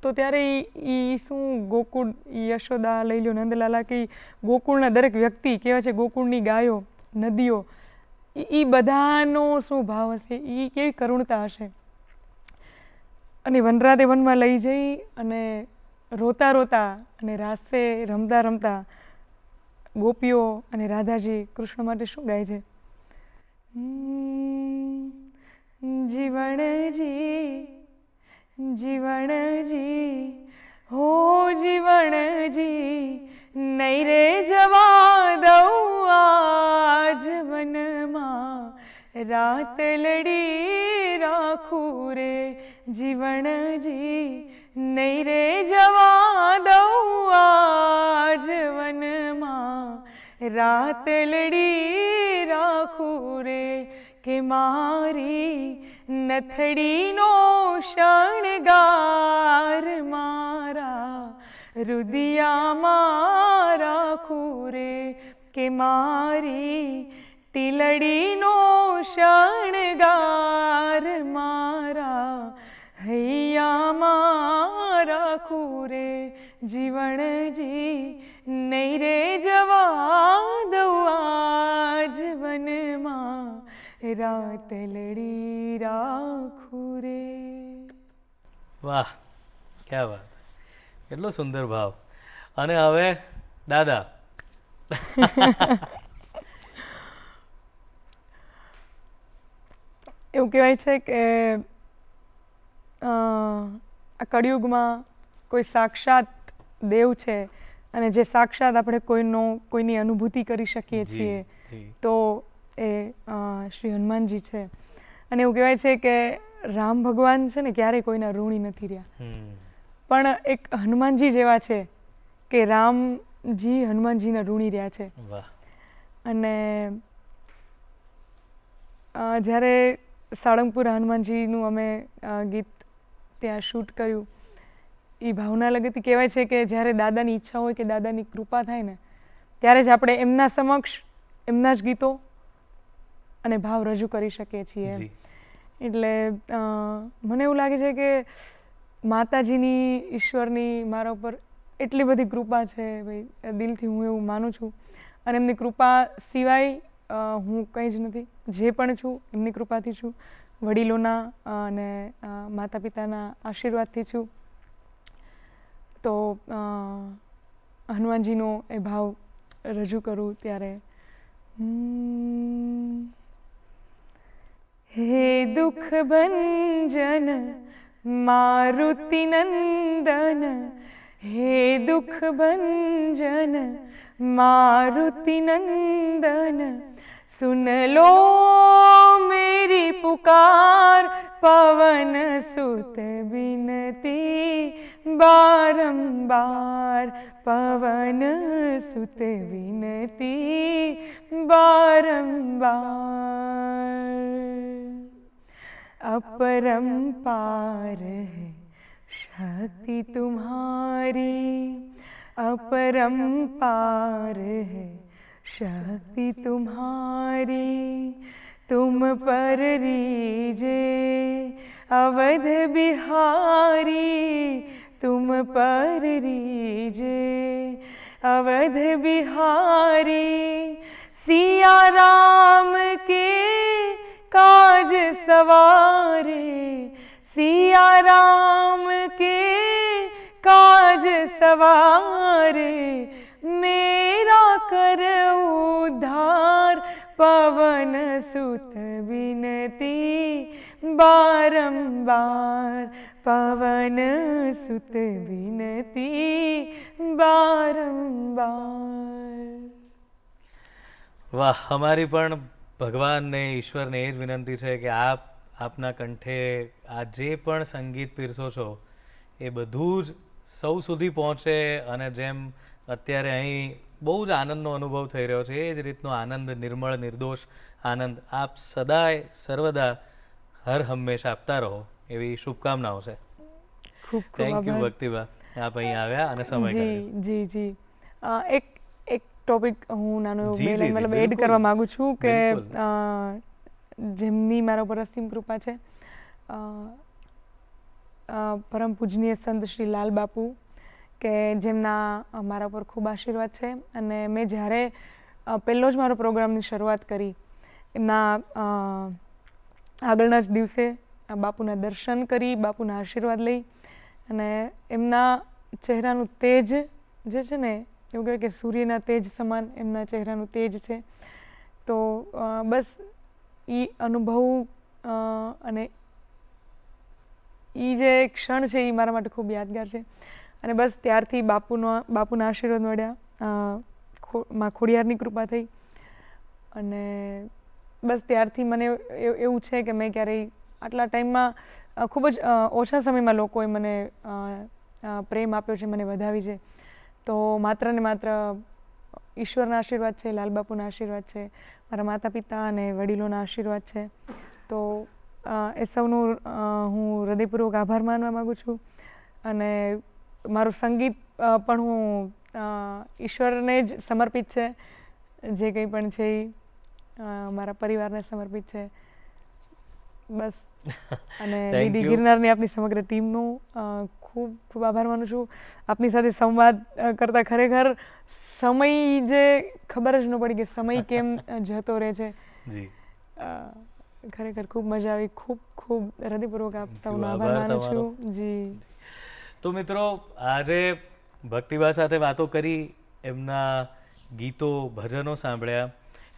તો ત્યારે એ શું ગોકુળ યશોદા લઈ લો, નંદલાલા કે ગોકુળના દરેક વ્યક્તિ કહેવાય છે, ગોકુળની ગાયો, નદીઓ, એ બધાનો શું ભાવ હશે, એ કેવી કરુણતા હશે. અને વનરાધે વનમાં લઈ જઈ અને રોતા રોતા અને રાસે રમતા રમતા ગોપીઓ અને રાધાજી કૃષ્ણ માટે શું ગાય છે? જીવણજી જીવણજી હો જીવણજી, નહીં રે જવા દઉં આજ વનમાં, રાત લડી રાખું રે જીવણજી, નહીં રે જવા દઉં આજ વનમાં, રાત લડી રાખું રે, કે મારી નથડીનો શણગાર મારા રુદિયામાં રાખું રે, કે મારી ટીલડીનો શણગાર મારા હૈયામાં રાખું રે જીવણજી, નહીં રે જવા દઉં આજ વનમાં, રાત લડી રાખું રે. વાહ, ક્યાં વાત, કેટલો સુંદર ભાવ. અને હવે દાદા, એવું કહેવાય છે કે આ કળિયુગમાં કોઈ સાક્ષાત દેવ છે, અને જે સાક્ષાત આપણે કોઈની અનુભૂતિ કરી શકીએ છીએ તો એ શ્રી હનુમાનજી છે. અને એવું કહેવાય છે કે રામ ભગવાન છે ને ક્યારેય કોઈના ઋણી નથી રહ્યા, પણ એક હનુમાનજી જેવા છે કે રામજી હનુમાનજીના ઋણી રહ્યા છે. અને જ્યારે સાળંગપુર હનુમાનજીનું અમે ગીત ત્યાં શૂટ કર્યું, એ ભાવના લગતી કહેવાય છે કે જ્યારે દાદાની ઈચ્છા હોય કે દાદાની કૃપા થાય ને, ત્યારે જ આપણે એમના સમક્ષ એમના જ ગીતો અને ભાવ રજૂ કરી શકીએ છીએ. એટલે મને એવું લાગે છે કે માતાજીની, ઈશ્વરની મારા ઉપર એટલી બધી કૃપા છે ભાઈ, દિલથી હું એવું માનું છું. અને એમની કૃપા સિવાય હું કંઈ જ નથી. જે પણ છું એમની કૃપાથી છું, વડીલોના અને માતા પિતાના આશીર્વાદથી છું. તો હનુમાનજીનો એ ભાવ રજૂ કરું ત્યારે, હે દુઃખ ભંજન મારુતિ નંદન, હે દુઃખ ભંજન मारुति नंदन, सुन लो मेरी पुकार, पवन सुत बिनती बारंबार, पवन सुत बिनती बारंबार. अपरंपार है शक्ति तुम्हारी, अपरंपार है शक्ति तुम्हारी, तुम पर रीजे अवध बिहारी, तुम पर रीजे अवध बिहारी. सिया राम के काज सवारे, सिया राम के काज सवारे, मेरा कर उद्धार, पवन सुत बिनती बारंबार, पवन सुत बिनती बारंबार. વાહ, અમારી પણ ભગવાનને, ઈશ્વરને એ જ વિનંતી છે કે આપના કંઠે આ જે પણ સંગીત પીરસો છો એ બધું જ સૌ સુધી પહોંચે. અને જેમ અત્યારે અહીં બહુ જ આનંદનો અનુભવ થઈ રહ્યો છે, એ જ રીતનો આનંદ, નિર્મળ નિર્દોષ આનંદ આપ સદાય સર્વદા હર હંમેશા આપતા રહો, એવી શુભકામનાઓ છે. ખૂબ ખૂબ થેન્ક યુ આભાર. ભક્તિબા, આપ અહીં આવ્યા અને સમય કાઢ્યો. જી જી. એક ટોપિક હું નાનો જી, જી, જી, મતલબ એડ બિલકુલ. કરવા માંગુ છું કે બિલકુલ. જેમની મારા ઉપર અસીમ કૃપા છે, પરમ પૂજનીય સંત શ્રી લાલ બાપુ કે જેમના મારા પર ખૂબ આશીર્વાદ છે. અને મેં જ્યારે પહેલો જ મારો પ્રોગ્રામની શરૂઆત કરી એમના આગળના જ દિવસે બાપુના દર્શન કરી, બાપુના આશીર્વાદ લઈ અને એમના ચહેરાનું તેજ જે છે ને એવું કહેવાય કે સૂર્યના તેજ સમાન એમના ચહેરાનું તેજ છે. તો બસ એ અનુભવ અને એ જે ક્ષણ છે એ મારા માટે ખૂબ યાદગાર છે. અને બસ ત્યારથી બાપુના આશીર્વાદ મળ્યા, માં ખોડિયારની કૃપા થઈ અને બસ ત્યારથી મને એવું છે કે મેં ક્યારેય આટલા ટાઈમમાં ખૂબ જ ઓછા સમયમાં લોકોએ મને પ્રેમ આપ્યો છે, મને વધાવી છે. તો માત્ર ને માત્ર ઈશ્વરના આશીર્વાદ છે, લાલબાપુના આશીર્વાદ છે, મારા માતા પિતા અને વડીલોના આશીર્વાદ છે. તો એ સૌનું હું હૃદયપૂર્વક આભાર માનવા માગું છું. અને મારું સંગીત પણ હું ઈશ્વરને જ સમર્પિત છે. જે કંઈ પણ છે એ મારા પરિવારને સમર્પિત છે. બસ અને ડીડી ગિરનારની આપની સમગ્ર ટીમનું ખૂબ ખૂબ આભાર માનું છું. આપની સાથે સંવાદ કરતાં ખરેખર સમય જે ખબર જ ન પડી કે સમય કેમ જતો રહે છે. ખરેખર ખૂબ મજા આવી. ખૂબ ખૂબ હૃદયપૂર્વક આપ સૌનો આભાર માનું છું. જી. તો મિત્રો, આજે ભક્તિબા સાથે વાતો કરી, એમના ગીતો ભજનો સાંભળ્યા,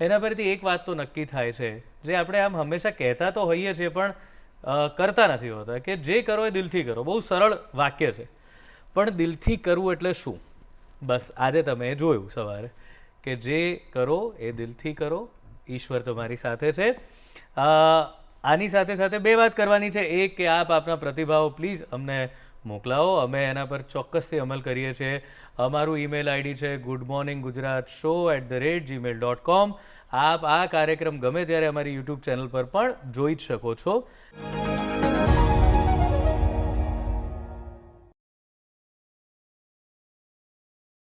એના પરથી એક વાત તો નક્કી થાય છે, જે આપણે આમ હંમેશા કહેતા તો હોઈએ છીએ પણ કરતા નથી હોતા, કે જે કરો એ દિલથી કરો. બહુ સરળ વાક્ય છે, પણ દિલથી કરવું એટલે શું? બસ આજે તમે જોયું સવારે કે જે કરો એ દિલથી કરો, ઈશ્વર તમારી સાથે છે. આની સાથે સાથે બે વાત કરવાની છે. એક કે આપ આપના પ્રતિભાવો પ્લીઝ અમને મોકલાવો, અમે એના પર ચોક્કસથી અમલ કરીએ છીએ. અમારું ઈમેલ આઈડી છે goodmorninggujratshow@gmail.com. આપ આ કાર્યક્રમ ગમે ત્યારે અમારી યુટ્યુબ ચેનલ પર પણ જોઈ જ શકો છો.